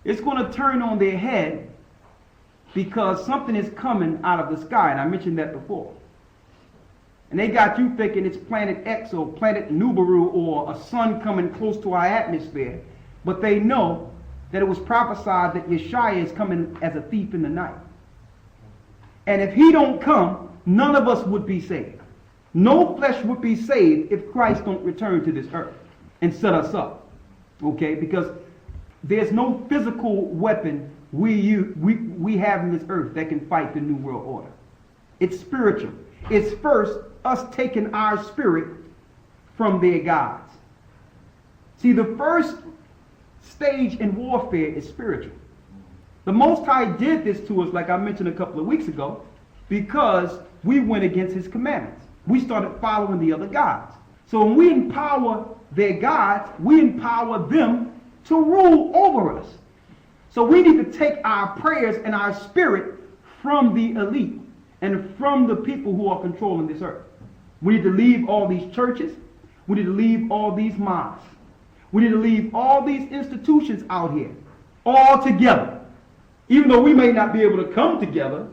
It's going to turn on their head because something is coming out of the sky, and I mentioned that before. And they got you thinking it's planet X or planet Nibiru or a sun coming close to our atmosphere, but they know that it was prophesied that Yeshua is coming as a thief in the night. And if he don't come, none of us would be saved. No flesh would be saved if Christ don't return to this earth and set us up. Okay? Because there's no physical weapon we have in this earth that can fight the New World Order. It's spiritual. It's first us taking our spirit from their gods. See, the first stage in warfare is spiritual. The Most High did this to us, like I mentioned a couple of weeks ago, because we went against his commandments. We started following the other gods. So when we empower their gods, we empower them to rule over us. So we need to take our prayers and our spirit from the elite and from the people who are controlling this earth. We need to leave all these churches. We need to leave all these mosques. We need to leave all these institutions out here, all together. Even though we may not be able to come together,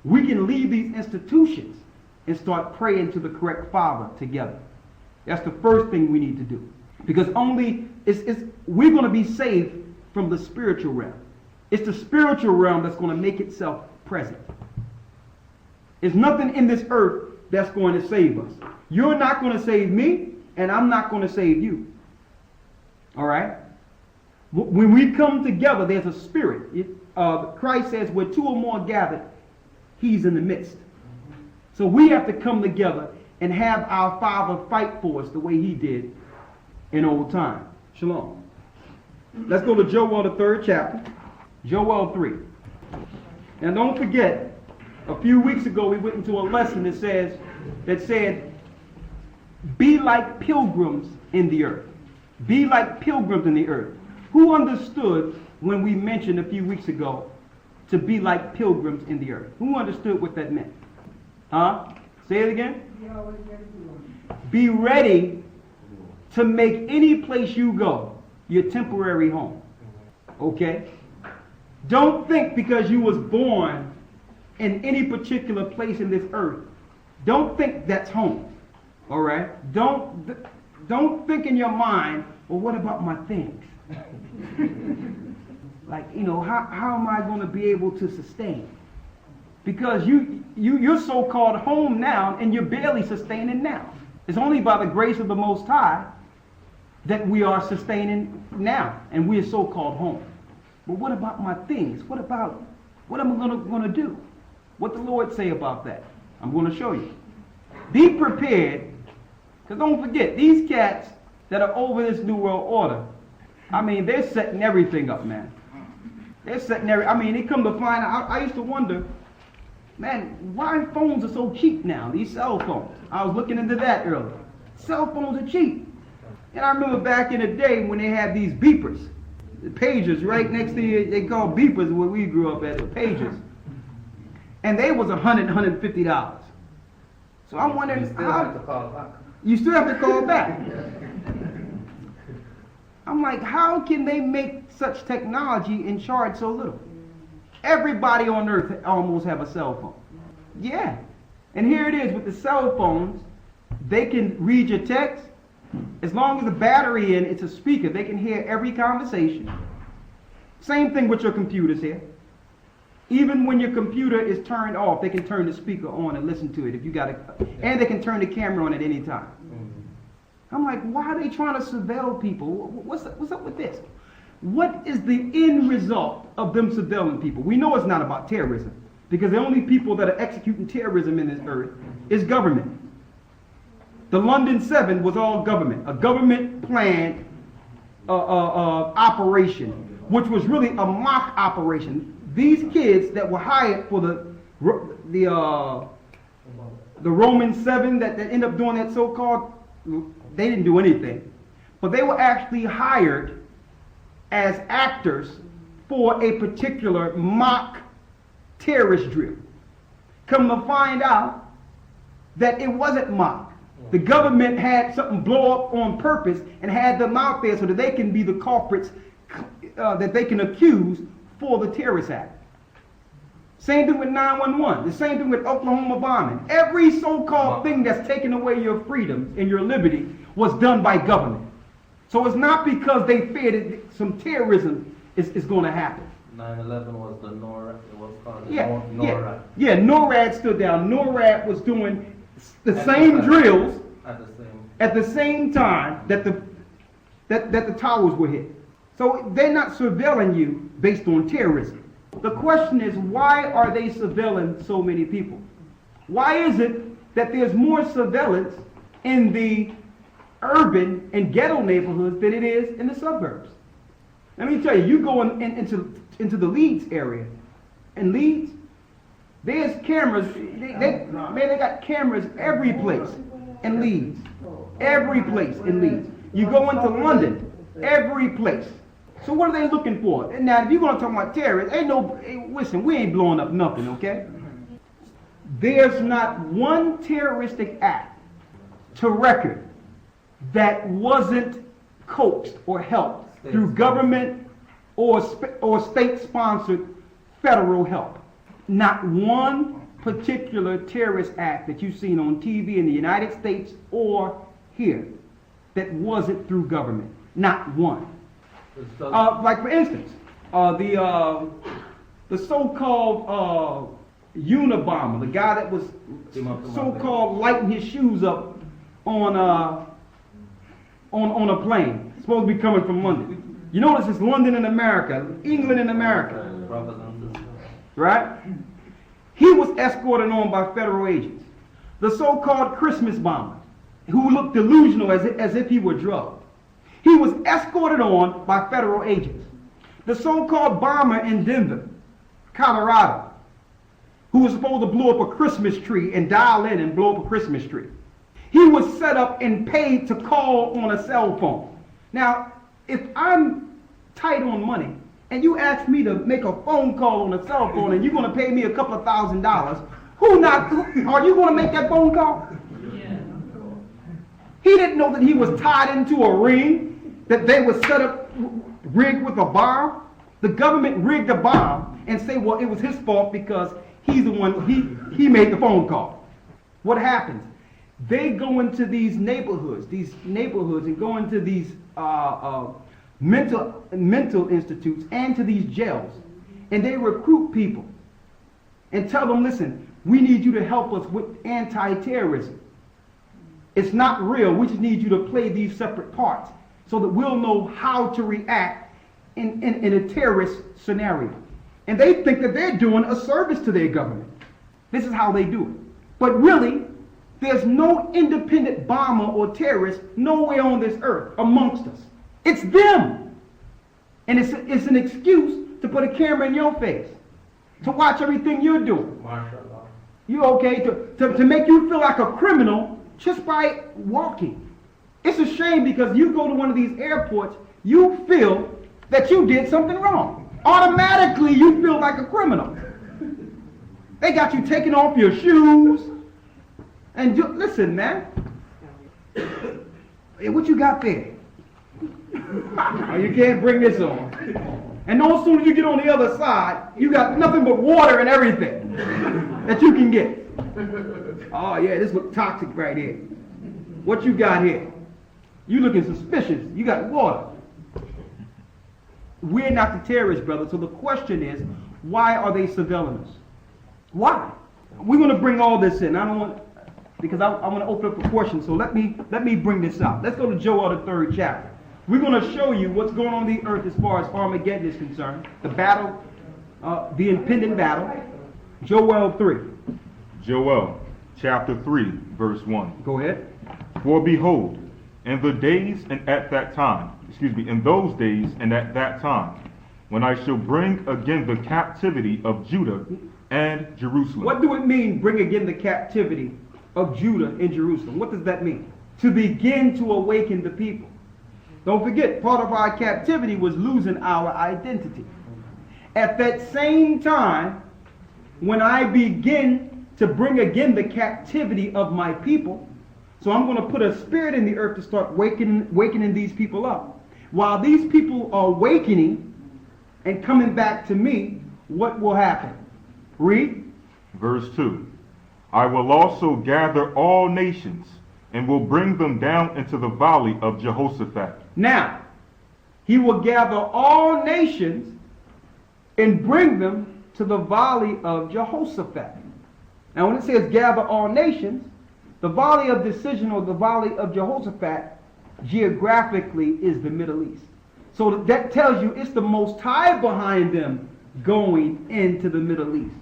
we can leave these institutions and start praying to the correct Father together. That's the first thing we need to do. Because we're going to be saved from the spiritual realm. It's the spiritual realm that's going to make itself present. There's nothing in this earth that's going to save us. You're not going to save me, and I'm not going to save you. All right? When we come together, there's a spirit. Christ says, where two or more gathered, he's in the midst. So we have to come together and have our Father fight for us the way he did in old time. Shalom. Let's go to Joel, the 3rd chapter. Joel 3. Now don't forget, a few weeks ago we went into a lesson that said, be like pilgrims in the earth. Be like pilgrims in the earth. Who understood when we mentioned a few weeks ago to be like pilgrims in the earth? Who understood what that meant? Huh? Say it again. Be ready to make any place you go your temporary home. Okay? Don't think because you was born in any particular place in this earth, don't think that's home. All right? Don't think in your mind, well, what about my things? Like, how am I going to be able to sustain? Because you're so-called home now, and you're barely sustaining now. It's only by the grace of the Most High that we are sustaining now, and we are so-called home. But what about my things? What am I going to do? What the Lord say about that? I'm going to show you. Be prepared, because don't forget, these cats that are over this New World Order, I mean, they're setting everything up, man. They're setting they come to find out. I used to wonder, man, why phones are so cheap now, these cell phones. I was looking into that earlier. Cell phones are cheap. And I remember back in the day when they had these beepers, the pagers right next to you, they call beepers where we grew up at, the pagers. And they was $100, $150. So I'm wondering, you still have to call back. You still have to call back. I'm like, how can they make such technology and charge so little? Everybody on earth almost have a cell phone. Yeah. And here it is with the cell phones. They can read your text. As long as the battery in, it's a speaker. They can hear every conversation. Same thing with your computers here. Even when your computer is turned off, they can turn the speaker on and listen to it if you got it. And they can turn the camera on at any time. I'm like, why are they trying to surveil people? What's up with this? What is the end result of them surveilling people? We know it's not about terrorism, because the only people that are executing terrorism in this earth is government. The London 7 was all government, a government planned operation, which was really a mock operation. These kids that were hired for the Roman 7 that ended up doing that so-called, they didn't do anything, but they were actually hired as actors for a particular mock terrorist drill. Come to find out that it wasn't mock. The government had something blow up on purpose and had them out there so that they can be the culprits that they can accuse for the terrorist act. Same thing with 911. The same thing with Oklahoma bombing. Every so-called thing that's taken away your freedoms and your liberty was done by government. So it's not because they feared that some terrorism is going to happen. 9/11 was the NORAD. It was called NORAD. Yeah, NORAD stood down. NORAD was doing the same drills at the same time that the towers were hit. So they're not surveilling you based on terrorism. The question is, why are they surveilling so many people? Why is it that there's more surveillance in the urban and ghetto neighborhoods than it is in the suburbs? Let me tell you, you go into the Leeds area. In Leeds, there's cameras. They got cameras every place in Leeds. Every place in Leeds. You go into London, every place. So what are they looking for? And now, if you're going to talk about terrorists, listen, we ain't blowing up nothing, okay? There's not one terroristic act to record that wasn't coaxed or helped through government or state-sponsored federal help. Not one particular terrorist act that you've seen on TV in the United States or here that wasn't through government. Not one. Like for instance, the so-called Unabomber, the guy that was so-called lighting his shoes up on a plane, supposed to be coming from London. You notice it's London in America, England in America, right? He was escorted on by federal agents. The so-called Christmas bomber, who looked delusional as if he were drugged. He was escorted on by federal agents. The so-called bomber in Denver, Colorado, who was supposed to blow up a Christmas tree and dial in and blow up a Christmas tree. He was set up and paid to call on a cell phone. Now, if I'm tight on money and you ask me to make a phone call on a cell phone and you're going to pay me a couple of $1,000, are you going to make that phone call? Yeah. He didn't know that he was tied into a ring, that they were set up, rigged with a bomb. The government rigged a bomb and say, well, it was his fault because he's the one, he made the phone call. What happens? They go into these neighborhoods and go into these mental institutes and to these jails, and they recruit people and tell them, listen, we need you to help us with anti-terrorism. It's not real. We just need you to play these separate parts so that we'll know how to react in a terrorist scenario. And they think that they're doing a service to their government. This is how they do it. But really, there's no independent bomber or terrorist nowhere on this earth amongst us. It's them. And it's an excuse to put a camera in your face, to watch everything you're doing. You okay? To make you feel like a criminal just by walking. It's a shame because you go to one of these airports, you feel that you did something wrong. Automatically, you feel like a criminal. They got you taking off your shoes. And listen, man. Hey, what you got there? Oh, you can't bring this on. And as soon as you get on the other side, you got nothing but water and everything that you can get. Oh, yeah, this looks toxic right here. What you got here? You looking suspicious. You got water. We're not the terrorists, brother. So the question is, why are they surveilling us? Why? We're going to bring all this in. I want to open up a portion. So let me bring this out. Let's go to Joel, the 3rd chapter. We're going to show you what's going on the earth as far as Armageddon is concerned. The battle, the impending battle. Joel 3. Joel, chapter 3, verse 1. Go ahead. For behold, in those days and at that time, when I shall bring again the captivity of Judah and Jerusalem. What do it mean, bring again the captivity of Judah and Jerusalem? What does that mean? To begin to awaken the people. Don't forget, part of our captivity was losing our identity. At that same time, when I begin to bring again the captivity of my people, so I'm going to put a spirit in the earth to start wakening these people up. While these people are awakening, and coming back to me, what will happen? Read. Verse 2. I will also gather all nations and will bring them down into the valley of Jehoshaphat. Now, he will gather all nations and bring them to the valley of Jehoshaphat. Now, when it says gather all nations, the valley of decision or the valley of Jehoshaphat geographically is the Middle East. So that tells you it's the Most High behind them going into the Middle East.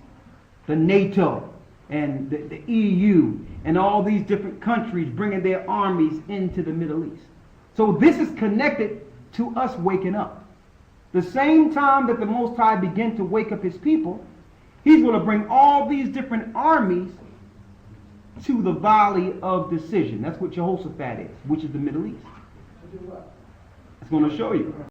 The NATO and the EU and all these different countries bringing their armies into the Middle East. So this is connected to us waking up. The same time that the Most High began to wake up his people, he's going to bring all these different armies to the valley of decision. That's what Jehoshaphat is, which is the Middle East. It's going to show you.